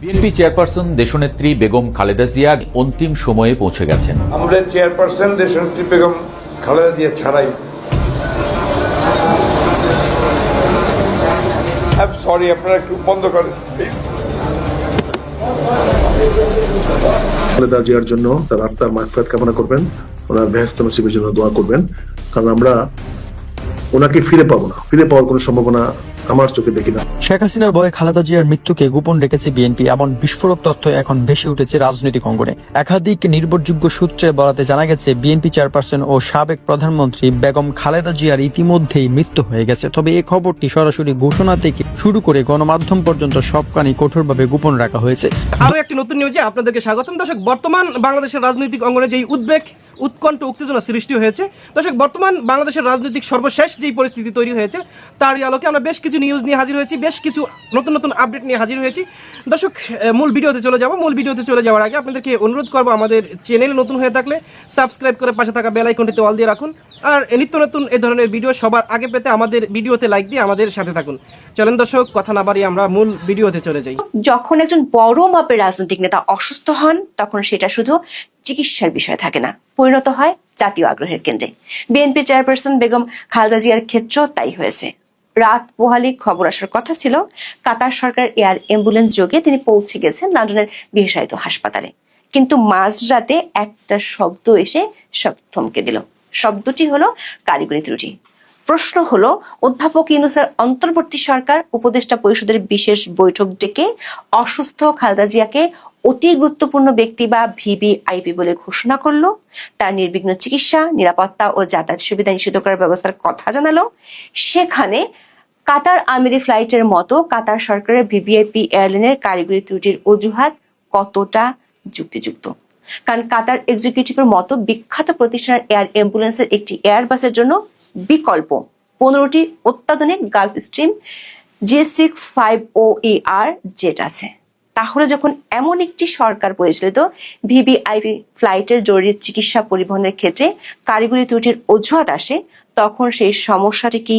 BNP chairperson দেশনেত্রী বেগম খালেদা জিয়া অন্তিম সময়ে পৌঁছে গেছেন। আমাদের চেয়ারপারসন দেশনেত্রী বেগম খালেদা জিয়া ছাড়াই সরি আপনারা একটু বন্ধ করেন। খালেদা জিয়ার জন্য তার আত্মার মাগফিরাত কামনা করবেন, ওনার বেহেশত নসিবের জন্য দোয়া করবেন, কারণ আমরা ওনাকে ফিরে পাবো না, ফিরে পাওয়ার কোনো সম্ভাবনা আমার চোখে দেখি না। শেখ হাসিনার ভয়ে খালেদা জিয়ার মৃত্যুকে গোপন রেখেছে বিএনপি, এমন বিস্ফোরক তথ্য এখন ভেসে উঠেছে রাজনৈতিক অঙ্গনে। একাধিক নির্ভরযোগ্য সূত্রে বলাতে জানা গেছে বিএনপি চেয়ারপারসন ও সাবেক প্রধানমন্ত্রী বেগম খালেদা জিয়ার ইতিমধ্যেই মৃত্যু হয়ে গেছে। তবে এই খবরটি সরাসরি ঘোষণা থেকে শুরু করে গণমাধ্যম পর্যন্ত সবখানি কঠোরভাবে গোপন রাখা হয়েছে। আরো একটি নতুন নিউজে আপনাদেরকে স্বাগতম। দর্শক, বর্তমান বাংলাদেশের রাজনৈতিক অঙ্গনে যেই উদ্বেগ, উৎকণ্ঠ, উত্তেজনা সৃষ্টি হয়েছে, দর্শক বর্তমান বাংলাদেশের রাজনৈতিক সর্বশেষ যেই পরিস্থিতি তৈরি হয়েছে তারই আলোকে আমরা বেশ কিছু নিউজ নিয়ে হাজির হয়েছি, বেশ কিছু নতুন নতুন আপডেট নিয়ে হাজির হয়েছি। দর্শক, মূল ভিডিওতে চলে যাওয়ার আগে আপনাদেরকে অনুরোধ করবো, আমাদের চ্যানেল নতুন হয়ে থাকলে সাবস্ক্রাইব করে পাশে থাকা বেল আইকনটিতে অল দিয়ে রাখুন, আর নিত্য নতুন এই ধরনের ভিডিও সবার আগে পেতে আমাদের ভিডিওতে লাইক দিয়ে আমাদের সাথে থাকুন। চলেন দর্শক, কথা না বাড়িয়ে আমরা মূল ভিডিওতে চলে যাই। যখন একজন বড় মাপের রাজনৈতিক নেতা অসুস্থ হন, তখন সেটা শুধু চিকিৎসার বিষয় থাকে না, পরিণত হয় জাতীয় আগ্রহের কেন্দ্রে। বিএনপি চেয়ারপারসন বেগম খালেদা জিয়ার ক্ষেত্রেও তাই হয়েছে। রাত পোহালে খবর আসার কথা ছিল, কাতার সরকার এয়ার অ্যাম্বুলেন্স যোগে তিনি পৌঁছে গেছেন লন্ডনের বিশেষায়িত হাসপাতালে। কিন্তু মাঝরাতে একটা শব্দ এসে সব থমকে দিল। শব্দটি হলো কারিগরি ত্রুটি। প্রশ্ন হলো, অধ্যাপক ইউনূসের অন্তর্বর্তী সরকার উপদেষ্টা পরিষদের বিশেষ বৈঠক ডেকে অসুস্থ খালেদা জিয়াকে অতি গুরুত্বপূর্ণ ব্যক্তি বা ভিভিআইপি বলে ঘোষণা করলো, তার নির্বিঘ্ন চিকিৎসা, নিরাপত্তা ও যাতায়াত সুবিধা নিশ্চিত করার ব্যবস্থার কথা জানালো। সেখানে কাতার আমিরি ফ্লাইটের মতো কাতার সরকারের ভিভিআইপি এয়ারলাইনের কারিগরি ত্রুটির অজুহাত কতটা যুক্তিযুক্ত? কারণ কাতার এক্সিকিউটিভের মতো বিখ্যাত প্রতিষ্ঠানের এয়ার অ্যাম্বুলেন্সের একটি এয়ারবাসের জন্য বিকল্প 15টি অত্যাধুনিক গালফ স্ট্রিম G65OER জেট আছে। তাহলে যখন এমন একটি সরকার পরিচালিত ভিভিআইপি ফ্লাইটের জরুরি চিকিৎসা পরিবহনের ক্ষেত্রে কারিগরি ত্রুটির অজুহাত আসে, তখন সেই সমস্যাটি কি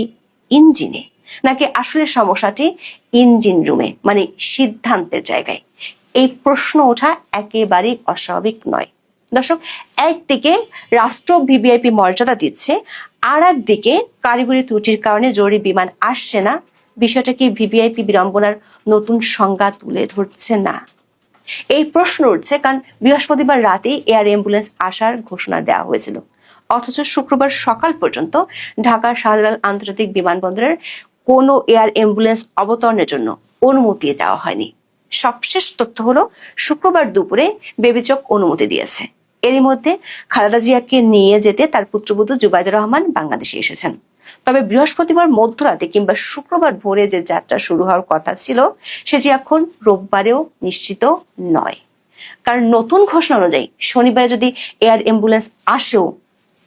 ইঞ্জিনে, নাকি আসলে সমস্যাটি ইঞ্জিন রুমে, মানে সিদ্ধান্তের জায়গায়? এই প্রশ্ন ওঠা একেবারেই অস্বাভাবিক নয়। দর্শক, একদিকে রাষ্ট্র ভিভিআইপি মর্যাদা দিচ্ছে, আর একদিকে কারিগরি ত্রুটির কারণে জরুরি বিমান আসছে না। বিষয়টা কি ভিভিআইপি বিড়ম্বনার নতুন সংজ্ঞা তুলে ধরছে না? এই প্রশ্ন উঠছে কারণ বৃহস্পতিবার রাতে এয়ার অ্যাম্বুলেন্স আসার ঘোষণা দেওয়া হয়েছিল, অথচ শুক্রবার সকাল পর্যন্ত ঢাকার শাহজালাল আন্তর্জাতিক বিমানবন্দরের কোনো এয়ার অ্যাম্বুলেন্স অবতরণের জন্য অনুমতি চাওয়া হয়নি। সবশেষ তথ্য হলো, শুক্রবার দুপুরে বেবিচক অনুমতি দিয়েছে। এরই মধ্যে খালেদা জিয়াকে নিয়ে যেতে তার পুত্রবধূ জুবাইদুর রহমান বাংলাদেশে এসেছেন। তবে বৃহস্পতিবার মধ্যরাতে কিংবা শুক্রবার ভোরে যে যাত্রা শুরু হওয়ার কথা ছিল, সেটি এখন রোববারেও নিশ্চিত নয়। কারণ নতুন ঘোষণা অনুযায়ী শনিবারে যদি এয়ার অ্যাম্বুলেন্স আসেও,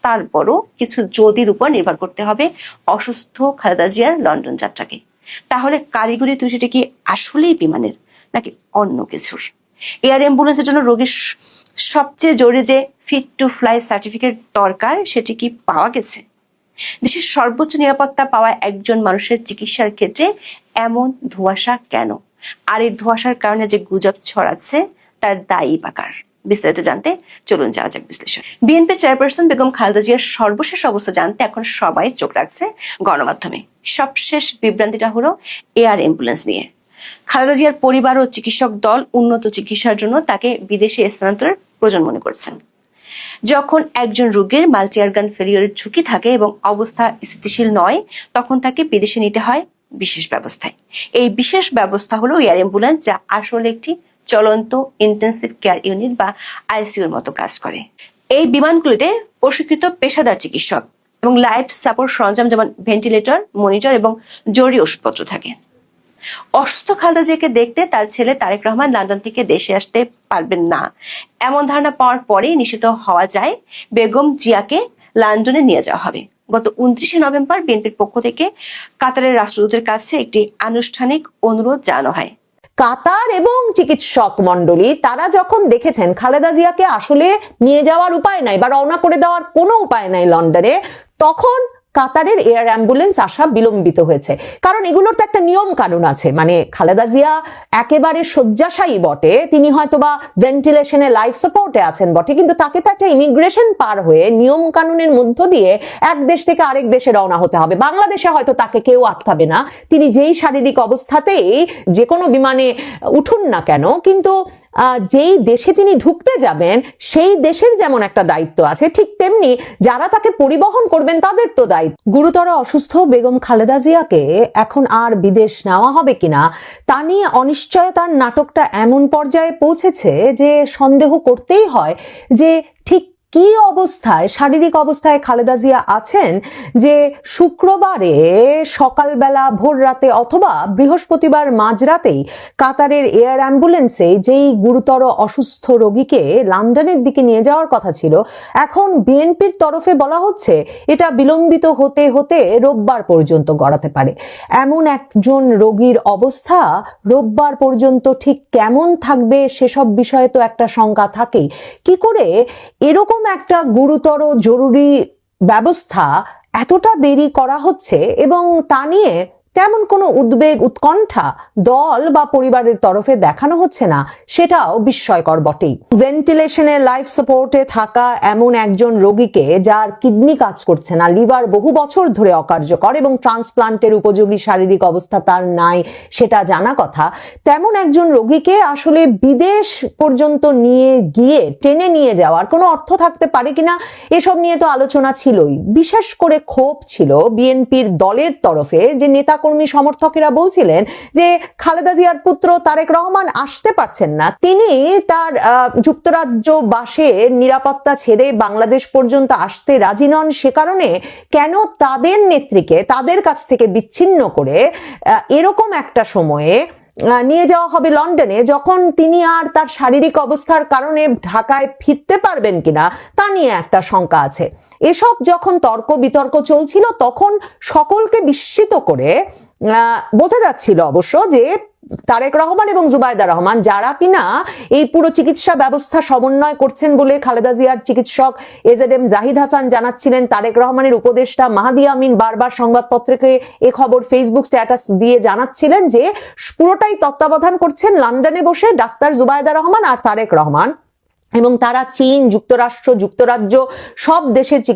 তারপরও কিছু যদির উপর নির্ভর করতে হবে অসুস্থ খালেদা জিয়ার লন্ডন যাত্রাকে। তাহলে কারিগরি ত্রুটিটি কি আসলেই বিমানের, নাকি অন্য কিছুর? এয়ার অ্যাম্বুলেন্সের জন্য রোগীর সবচেয়ে জরুরি যে ফিট টু ফ্লাই সার্টিফিকেট দরকার, সেটি কি পাওয়া গেছে? দেশের সর্বোচ্চ নিরাপত্তা পাওয়া একজন মানুষের চিকিৎসার ক্ষেত্রে এমন ধোঁয়াশা কেন? আর এই ধোঁয়াশার কারণে যে গুজব ছড়াচ্ছে, তার দায়ী বা কার? বিস্তারিত জানতে চলুন যাওয়া যাক বিশ্লেষণ। বিএনপি চেয়ারপারসন বেগম খালেদা জিয়ার সর্বশেষ অবস্থা জানতে এখন সবাই চোখ রাখছে গণমাধ্যমে। সবশেষ বিভ্রান্তিটা হলো এয়ার অ্যাম্বুলেন্স নিয়ে। খালেদা জিয়ার পরিবার ও চিকিৎসক দল উন্নত চিকিৎসার জন্য তাকে বিদেশে স্থানান্তরের প্রয়োজন মনে করছেন। যখন একজন রোগীর মাল্টি অর্গান ফেলিওরের ঝুঁকি থাকে এবং অবস্থা স্থিতিশীল নয়, তখন তাকে বিদেশে নিতে হয় বিশেষ ব্যবস্থায়। এই বিশেষ ব্যবস্থা হলো এয়ার অ্যাম্বুলেন্স, যা আসলে একটি চলন্ত ইন্টেন্সিভ কেয়ার ইউনিট বা আইসিইউর মতো কাজ করে। এই বিমানগুলিতে প্রশিক্ষিত পেশাদার চিকিৎসক এবং লাইফ সাপোর্ট সরঞ্জাম যেমন ভেন্টিলেটর, মনিটর এবং জরুরি ওষুধপত্র থাকে। অসুস্থ খালেদা জিয়াকে দেখতে তার ছেলে তারেক রহমান লন্ডন থেকে দেশে আসতে পারবেন না, এমন ধারণা পাওয়ার পরেই নিশ্চিত হওয়া যায় বেগম জিয়াকে লন্ডনে নিয়ে যাওয়া হবে। গত 29শে নভেম্বর বিএনপির পক্ষ থেকে কাতারের রাষ্ট্রদূতের কাছে একটি আনুষ্ঠানিক অনুরোধ জানানো হয়। কাতার এবং চিকিৎসক মন্ডলী তারা যখন দেখেছেন খালেদা জিয়াকে আসলে নিয়ে যাওয়ার উপায় নাই বা রওনা করে দেওয়ার কোনো উপায় নাই লন্ডনে, তখন কাতারের এয়ার অ্যাম্বুলেন্স আসা বিলম্বিত হয়েছে। কারণ এগুলোর তো একটা নিয়ম কানুন আছে, মানে খালেদা জিয়া একেবারে শয্যাশায়ী বটে, তিনি হয়তোবা ভেন্টিলেশনে লাইফ সাপোর্টে আছেন বটে, কিন্তু তাকে তো একটা ইমিগ্রেশন পার হয়ে নিয়ম কানুনের মধ্য দিয়ে এক দেশ থেকে আরেক দেশে রওনা হতে হবে। বাংলাদেশে হয়তো তাকে কেউ আটকাবে না, তিনি যেই শারীরিক অবস্থাতেই যে কোনো বিমানে উঠুন না কেন, কিন্তু যেই দেশে তিনি ঢুকতে যাবেন সেই দেশের যেমন একটা দায়িত্ব আছে, ঠিক তেমনি যারা তাকে পরিবহন করবেন তাদের তো দায়িত্ব। গুরুতর অসুস্থ বেগম খালেদা জিয়াকে এখন আর বিদেশ নেওয়া হবে কিনা তা নিয়ে অনিশ্চয়তার নাটকটা এমন পর্যায়ে পৌঁছেছে যে সন্দেহ করতেই হয় যে ঠিক কি অবস্থায়, শারীরিক অবস্থায় খালেদা জিয়া আছেন যে শুক্রবারে সকালবেলা ভোর রাতে অথবা বৃহস্পতিবার মাঝরাতেই কাতারের এয়ার অ্যাম্বুলেন্সে যেই গুরুতর অসুস্থ রোগীকে লন্ডনের দিকে নিয়ে যাওয়ার কথা ছিল, এখন বিএনপির তরফে বলা হচ্ছে এটা বিলম্বিত হতে হতে রোববার পর্যন্ত গড়াতে পারে। এমন একজন রোগীর অবস্থা রোববার পর্যন্ত ঠিক কেমন থাকবে সেসব বিষয়ে তো একটা শঙ্কা থাকেই। কি করে এরকম একটা গুরুতর জরুরি ব্যবস্থা এতটা দেরি করা হচ্ছে এবং তা নিয়ে তেমন কোনো উদ্বেগ উৎকণ্ঠা দল বা পরিবারের তরফে দেখানো হচ্ছে না, সেটাও বিস্ময়কর বটেই। ভেন্টিলেশনে লাইফ সাপোর্টে থাকা এমন একজন রোগীকে, যার কিডনি কাজ করছে না, লিভার বহু বছর ধরে অকার্যকর এবং ট্রান্সপ্লান্টের উপযোগী শারীরিক অবস্থা তার নাই সেটা জানা কথা, তেমন একজন রোগীকে আসলে বিদেশ পর্যন্ত নিয়ে গিয়ে টেনে নিয়ে যাওয়ার কোনো অর্থ থাকতে পারে কিনা এসব নিয়ে তো আলোচনা ছিলই। বিশেষ করে ক্ষোভ ছিল বিএনপির দলের তরফে, যে নেতা কর্মী সমর্থকেরা বলছিলেন যে খালেদা জিয়ার পুত্র তারেক রহমান আসতে পারছেন না, তিনি তার যুক্তরাজ্য বাসের নিরাপত্তা ছেড়ে বাংলাদেশ পর্যন্ত আসতে রাজি নন, সে কারণে কেন তাদের নেত্রীকে তাদের কাছ থেকে বিচ্ছিন্ন করে এরকম একটা সময়ে নিয়ে যাওয়া হবে লন্ডনে, যখন তিনি আর তার শারীরিক অবস্থার কারণে ঢাকায় ফিরতে পারবেন কিনা তা নিয়ে একটা শঙ্কা আছে। এসব যখন তর্ক বিতর্ক চলছিল তখন সকলকে বিস্মিত করে বোঝা যাচ্ছিল অবশ্য যে তারেক রহমান এবং জুবাইদা রহমান, যারা কিনা এই পুরো চিকিৎসা ব্যবস্থা সমন্বয় করছেন বলে খালেদা জিয়ার চিকিৎসক এজেডএম জাহিদ হাসান জানাচ্ছিলেন, তারেক রহমানের উপদেষ্টা মাহাদি আমিন বারবার সংবাদপত্রকে এ খবর ফেসবুক স্ট্যাটাস দিয়ে জানাচ্ছিলেন যে পুরোটাই তত্ত্বাবধান করছেন লন্ডনে বসে ডাক্তার জুবাইদা রহমান আর তারেক রহমান, এবং তারা চীন, যুক্তরাষ্ট্র, যুক্তরাজ্য সব দেশের চিকিৎসা